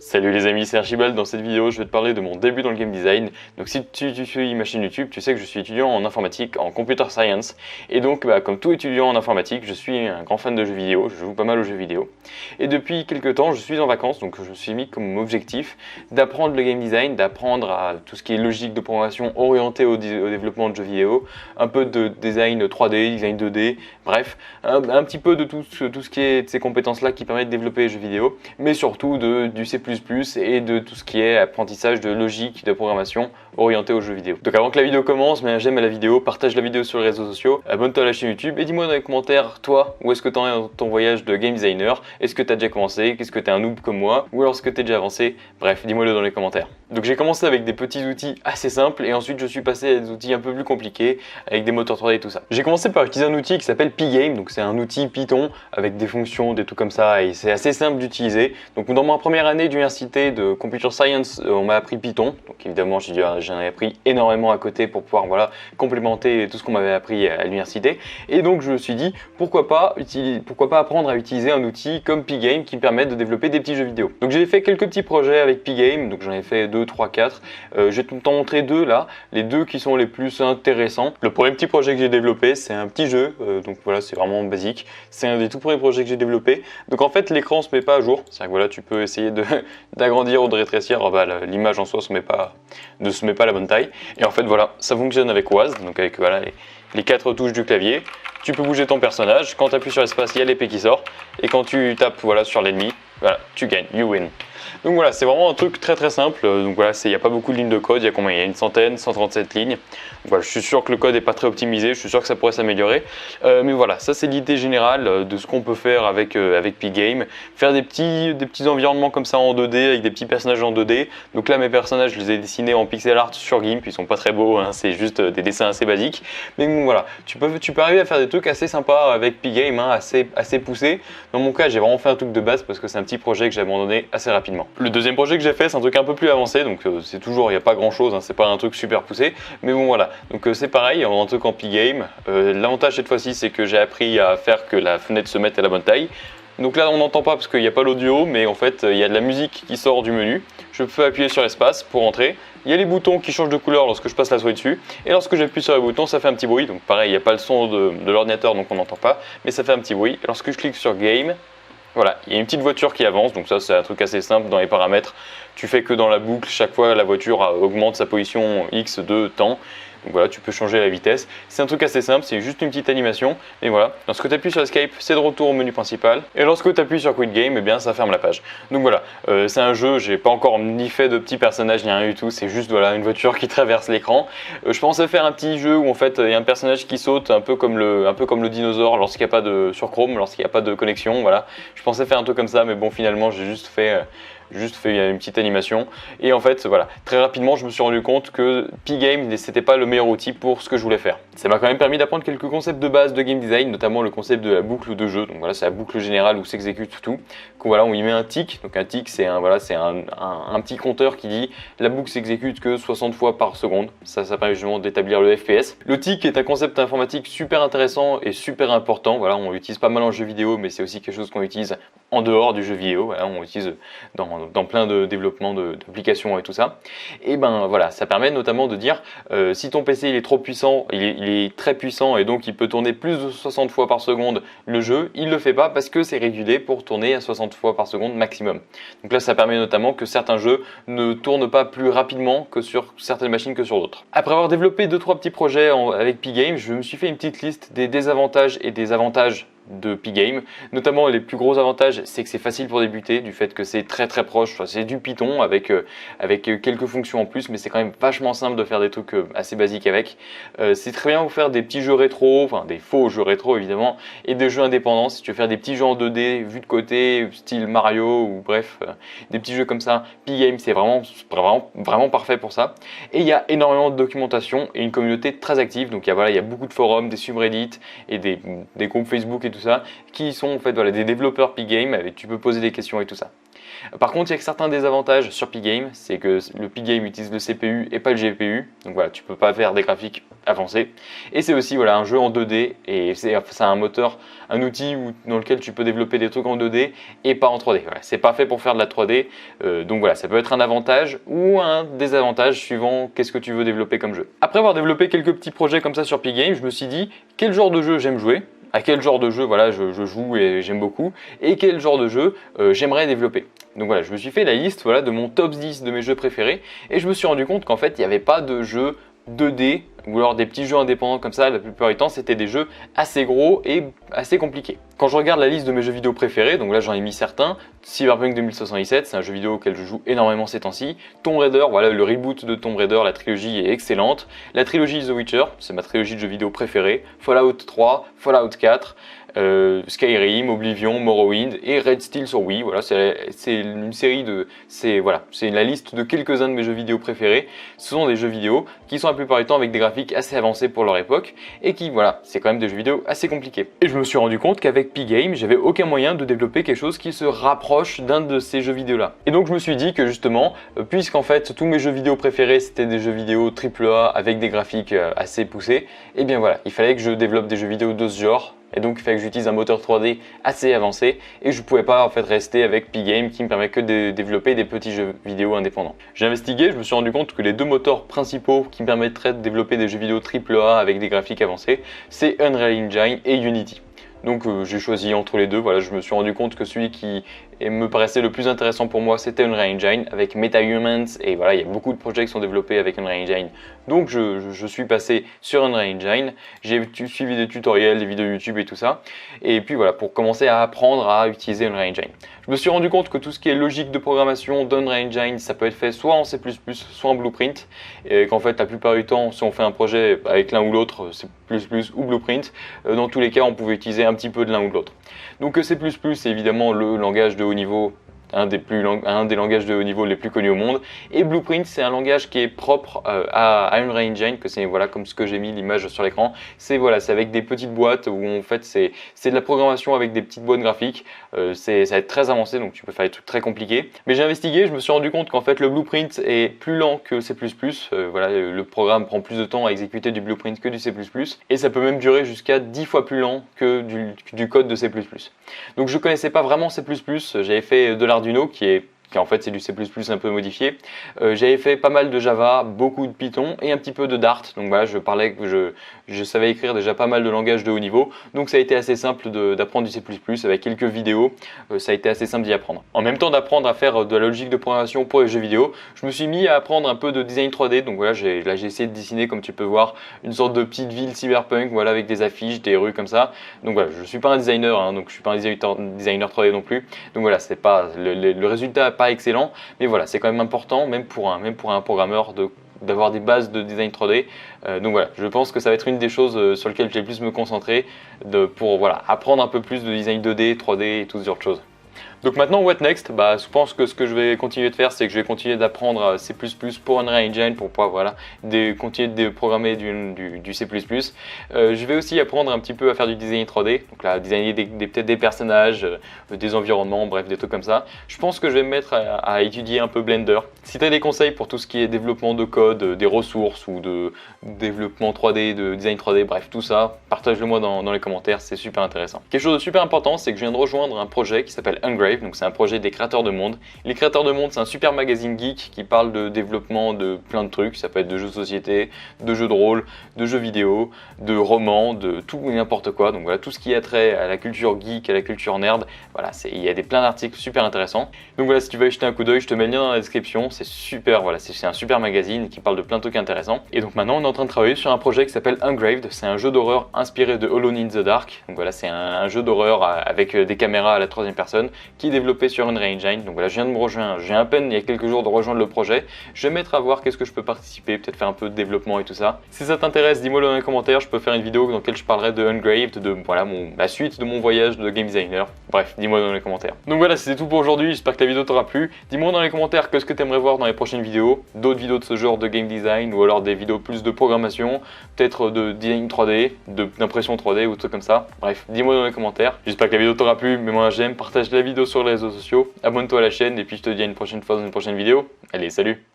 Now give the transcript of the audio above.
Salut les amis, c'est Archibald. Dans cette vidéo, je vais te parler de mon début dans le game design. Donc si tu suis ma chaîne YouTube, tu sais que je suis étudiant en informatique, en computer science. Et donc, comme tout étudiant en informatique, je suis un grand fan de jeux vidéo, je joue pas mal aux jeux vidéo. Et depuis quelques temps, je suis en vacances, donc je me suis mis comme objectif d'apprendre le game design, d'apprendre à tout ce qui est logique de programmation orientée au développement de jeux vidéo, un peu de design 3D, design 2D, bref, un petit peu de tout ce qui est de ces compétences-là qui permettent de développer les jeux vidéo, mais surtout du C++ et de tout ce qui est apprentissage de logique de programmation orienté aux jeux vidéo. Donc avant que la vidéo commence, mets un j'aime à la vidéo, partage la vidéo sur les réseaux sociaux, abonne-toi à la chaîne YouTube et dis-moi dans les commentaires, toi, où est-ce que t'en es dans ton voyage de game designer? Est-ce que t'as déjà commencé? Qu'est-ce que t'es un noob comme moi? Ou alors est-ce que t'es déjà avancé? Bref, dis-moi-le dans les commentaires. Donc j'ai commencé avec des petits outils assez simples et ensuite je suis passé à des outils un peu plus compliqués avec des moteurs 3D et tout ça. J'ai commencé par utiliser un outil qui s'appelle Pygame, donc c'est un outil Python avec des fonctions, des trucs comme ça et c'est assez simple d'utiliser. Donc dans ma première année d'université de Computer Science, on m'a appris Python, donc évidemment j'en ai appris énormément à côté pour pouvoir complémenter tout ce qu'on m'avait appris à l'université. Et donc je me suis dit pourquoi pas apprendre à utiliser un outil comme Pygame qui me permet de développer des petits jeux vidéo. Donc j'ai fait quelques petits projets avec Pygame, donc j'en ai fait 2, 3, 4. Je vais t'en montrer deux là, les deux qui sont les plus intéressants. Le premier petit projet que j'ai développé, c'est un petit jeu, donc voilà, c'est vraiment basique. C'est un des tout premiers projets que j'ai développé. Donc en fait l'écran se met pas à jour, c'est-à-dire que voilà, tu peux essayer d'agrandir ou de rétrécir, l'image en soi ne se met pas à la bonne taille. Et en fait voilà, ça fonctionne avec WASD, donc avec voilà, les 4 touches du clavier. Tu peux bouger ton personnage, quand tu appuies sur l'espace, il y a l'épée qui sort, et quand tu tapes voilà, sur l'ennemi, voilà, tu gagnes, you win. Donc voilà, c'est vraiment un truc très très simple. Donc voilà, il n'y a pas beaucoup de lignes de code, il y a combien? Il y a une centaine, 137 lignes. Donc voilà, je suis sûr que le code n'est pas très optimisé, je suis sûr que ça pourrait s'améliorer. Mais voilà, ça c'est l'idée générale de ce qu'on peut faire avec Pygame. Faire des petits environnements comme ça en 2D, avec des petits personnages en 2D. Donc là mes personnages, je les ai dessinés en pixel art sur GIMP, ils sont pas très beaux, hein, c'est juste des dessins assez basiques. Mais bon voilà, tu peux arriver à faire des trucs assez sympas avec Pygame, hein, assez poussés. Dans mon cas, j'ai vraiment fait un truc de base parce que c'est un petit projet que j'ai abandonné assez rapidement. Le deuxième projet que j'ai fait, c'est un truc un peu plus avancé, donc c'est toujours, il n'y a pas grand chose, hein, c'est pas un truc super poussé, mais bon voilà, donc c'est pareil, un truc en Pygame. L'avantage cette fois-ci, c'est que j'ai appris à faire que la fenêtre se mette à la bonne taille. Donc là on n'entend pas parce qu'il n'y a pas l'audio, mais en fait il y a de la musique qui sort du menu. Je peux appuyer sur l'espace pour entrer. Il y a les boutons qui changent de couleur lorsque je passe la souris dessus. Et lorsque j'appuie sur les boutons, ça fait un petit bruit. Donc pareil, il n'y a pas le son de l'ordinateur, donc on n'entend pas, mais ça fait un petit bruit. Et lorsque je clique sur Game, voilà, il y a une petite voiture qui avance, donc ça c'est un truc assez simple dans les paramètres. Tu fais que dans la boucle, chaque fois la voiture augmente sa position X de temps. Donc voilà, tu peux changer la vitesse. C'est un truc assez simple, c'est juste une petite animation. Et voilà, lorsque tu appuies sur Escape, c'est de retour au menu principal. Et lorsque tu appuies sur Quit Game, eh bien ça ferme la page. Donc voilà, c'est un jeu, j'ai pas encore ni fait de petits personnages ni rien du tout. C'est juste voilà, une voiture qui traverse l'écran. Je pensais faire un petit jeu où en fait il y a un personnage qui saute un peu comme le dinosaure lorsqu'il n'y a pas de sur Chrome, lorsqu'il n'y a pas de connexion. Voilà, je pensais faire un truc comme ça, mais bon finalement j'ai juste fait une petite animation. Et en fait, voilà, très rapidement, je me suis rendu compte que Pygame, c'était pas le meilleur outil pour ce que je voulais faire. Ça m'a quand même permis d'apprendre quelques concepts de base de game design, notamment le concept de la boucle de jeu. Donc voilà, c'est la boucle générale où s'exécute tout. Donc voilà, on y met un tick. Donc un tick, c'est un petit compteur qui dit la boucle s'exécute que 60 fois par seconde. Ça permet justement d'établir le FPS. Le tick est un concept informatique super intéressant et super important. Voilà, on l'utilise pas mal en jeu vidéo, mais c'est aussi quelque chose qu'on utilise en dehors du jeu vidéo. Voilà, on l'utilise dans plein de développements d'applications et tout ça. Et ben voilà, ça permet notamment de dire si ton PC il est trop puissant, il est très puissant et donc il peut tourner plus de 60 fois par seconde le jeu, il le fait pas parce que c'est régulé pour tourner à 60 fois par seconde maximum. Donc là ça permet notamment que certains jeux ne tournent pas plus rapidement que sur certaines machines que sur d'autres. Après avoir développé 2-3 petits projets avec Pygame, je me suis fait une petite liste des désavantages et des avantages de Pygame. Notamment les plus gros avantages, c'est que c'est facile pour débuter, du fait que c'est très très proche, c'est du Python avec quelques fonctions en plus, mais c'est quand même vachement simple de faire des trucs assez basiques avec. C'est très bien pour faire des petits jeux rétro, enfin des faux jeux rétro évidemment, et des jeux indépendants. Si tu veux faire des petits jeux en 2D vus de côté, style Mario ou bref, des petits jeux comme ça, Pygame c'est vraiment parfait pour ça. Et il y a énormément de documentation et une communauté très active, donc il y a beaucoup de forums, des subreddits et des groupes Facebook et tout ça, qui sont en fait des développeurs Pygame, tu peux poser des questions et tout ça. Par contre, il y a certains désavantages sur Pygame, c'est que le Pygame utilise le CPU et pas le GPU, donc voilà, tu peux pas faire des graphiques avancés. Et c'est aussi voilà, un jeu en 2D, et c'est un moteur, un outil dans lequel tu peux développer des trucs en 2D et pas en 3D. Voilà, c'est pas fait pour faire de la 3D, donc voilà, ça peut être un avantage ou un désavantage suivant qu'est-ce que tu veux développer comme jeu. Après avoir développé quelques petits projets comme ça sur Pygame, je me suis dit quel genre de jeu j'aime jouer, à quel genre de jeu voilà, je joue et j'aime beaucoup, et quel genre de jeu j'aimerais développer. Donc voilà, je me suis fait la liste voilà, de mon top 10 de mes jeux préférés, et je me suis rendu compte qu'en fait, il n'y avait pas de jeu 2D, ou alors des petits jeux indépendants comme ça, la plupart du temps, c'était des jeux assez gros et assez compliqués. Quand je regarde la liste de mes jeux vidéo préférés, donc là j'en ai mis certains, Cyberpunk 2077, c'est un jeu vidéo auquel je joue énormément ces temps-ci, Tomb Raider, voilà le reboot de Tomb Raider, la trilogie est excellente, la trilogie The Witcher, c'est ma trilogie de jeux vidéo préférée, Fallout 3, Fallout 4, Skyrim, Oblivion, Morrowind et Red Steel sur Wii. Voilà, c'est une série de, c'est la liste de quelques-uns de mes jeux vidéo préférés. Ce sont des jeux vidéo qui sont la plupart du temps avec des graphiques assez avancés pour leur époque et qui, voilà, c'est quand même des jeux vidéo assez compliqués. Et je me suis rendu compte qu'avec Pygame, j'avais aucun moyen de développer quelque chose qui se rapproche d'un de ces jeux vidéo là. Et donc je me suis dit que justement, puisqu'en fait tous mes jeux vidéo préférés c'était des jeux vidéo AAA avec des graphiques assez poussés, et bien voilà, il fallait que je développe des jeux vidéo de ce genre. Et donc il fallait que j'utilise un moteur 3D assez avancé et je ne pouvais pas en fait rester avec Pygame qui me permet que de développer des petits jeux vidéo indépendants. J'ai investigué, je me suis rendu compte que les deux moteurs principaux qui me permettraient de développer des jeux vidéo AAA avec des graphiques avancés, c'est Unreal Engine et Unity. Donc j'ai choisi entre les deux, voilà, je me suis rendu compte que celui qui me paraissait le plus intéressant pour moi c'était Unreal Engine avec MetaHumans et voilà, il y a beaucoup de projets qui sont développés avec Unreal Engine. Donc je suis passé sur Unreal Engine, j'ai suivi des tutoriels, des vidéos YouTube et tout ça. Et puis voilà, pour commencer à apprendre à utiliser Unreal Engine. Je me suis rendu compte que tout ce qui est logique de programmation d'Unreal Engine, ça peut être fait soit en C++, soit en Blueprint. Et qu'en fait, la plupart du temps, si on fait un projet avec l'un ou l'autre, C++ ou Blueprint, dans tous les cas, on pouvait utiliser un petit peu de l'un ou de l'autre. Donc C++, c'est évidemment le langage de haut niveau, un des langages de haut niveau les plus connus au monde. Et Blueprint, c'est un langage qui est propre à Unreal Engine, que c'est voilà, comme ce que j'ai mis l'image sur l'écran. C'est voilà, c'est avec des petites boîtes où en fait c'est de la programmation avec des petites boîtes graphiques. Ça va être très avancé, donc tu peux faire des trucs très compliqués. Mais j'ai investigué, je me suis rendu compte qu'en fait le Blueprint est plus lent que C++. Voilà, le programme prend plus de temps à exécuter du Blueprint que du C++. Et ça peut même durer jusqu'à 10 fois plus lent que du code de C++. Donc je connaissais pas vraiment C++, j'avais fait de l'Arduino qui en fait c'est du C++ un peu modifié. J'avais fait pas mal de Java, beaucoup de Python et un petit peu de Dart. Donc voilà, je savais écrire déjà pas mal de langages de haut niveau. Donc ça a été assez simple d'apprendre du C++ avec quelques vidéos. Ça a été assez simple d'y apprendre. En même temps d'apprendre à faire de la logique de programmation pour les jeux vidéo, je me suis mis à apprendre un peu de design 3D. Donc voilà, j'ai essayé de dessiner, comme tu peux voir, une sorte de petite ville cyberpunk, voilà, avec des affiches, des rues comme ça. Donc voilà, je suis pas un designer, hein, donc je suis pas un designer 3D non plus. Donc voilà, c'est pas le résultat pas excellent, mais voilà, c'est quand même important, même pour un programmeur, d'avoir des bases de design 3D. Donc voilà, je pense que ça va être une des choses sur lesquelles je vais plus me concentrer pour voilà, apprendre un peu plus de design 2D, 3D et tout ce genre de choses. Donc maintenant, what next? Bah, je pense que ce que je vais continuer de faire, c'est que je vais continuer d'apprendre C++ pour Unreal Engine pour pouvoir voilà, continuer de programmer du C++. Je vais aussi apprendre un petit peu à faire du design 3D, donc là, designer peut-être des personnages, des environnements, bref, des trucs comme ça. Je pense que je vais me mettre à étudier un peu Blender. Si tu as des conseils pour tout ce qui est développement de code, des ressources ou de développement 3D, de design 3D, bref, tout ça, partage-le moi dans les commentaires, c'est super intéressant. Quelque chose de super important, c'est que je viens de rejoindre un projet qui s'appelle Ungrave. Donc c'est un projet des créateurs de monde. Les créateurs de monde, c'est un super magazine geek qui parle de développement de plein de trucs. Ça peut être de jeux de société, de jeux de rôle, de jeux vidéo, de romans, de tout et n'importe quoi. Donc voilà, tout ce qui a trait à la culture geek, à la culture nerd. Voilà, il y a plein d'articles super intéressants. Donc voilà, si tu veux y jeter un coup d'œil, je te mets le lien dans la description. C'est super, voilà, c'est un super magazine qui parle de plein de trucs intéressants. Et donc maintenant, on est en train de travailler sur un projet qui s'appelle Ungraved. C'est un jeu d'horreur inspiré de Alone in the Dark. Donc voilà, c'est un jeu d'horreur avec des caméras à la troisième personne qui est développé sur Unreal Engine. Donc voilà, je viens de me rejoindre, j'ai à peine il y a quelques jours de rejoindre le projet. Je vais mettre à voir qu'est-ce que je peux participer, peut-être faire un peu de développement et tout ça. Si ça t'intéresse, dis-moi dans les commentaires, je peux faire une vidéo dans laquelle je parlerai de Ungraved, de voilà la suite de mon voyage de game designer. Bref, dis-moi dans les commentaires. Donc voilà, c'était tout pour aujourd'hui, j'espère que la vidéo t'aura plu. Dis-moi dans les commentaires qu'est-ce que tu aimerais voir dans les prochaines vidéos, d'autres vidéos de ce genre de game design ou alors des vidéos plus de programmation, peut-être de design 3D, d'impression 3D ou trucs comme ça. Bref, dis-moi dans les commentaires. J'espère que la vidéo t'aura plu, mets-moi un j'aime, partage la vidéo sur les réseaux sociaux, abonne-toi à la chaîne et puis je te dis à une prochaine fois dans une prochaine vidéo. Allez, salut!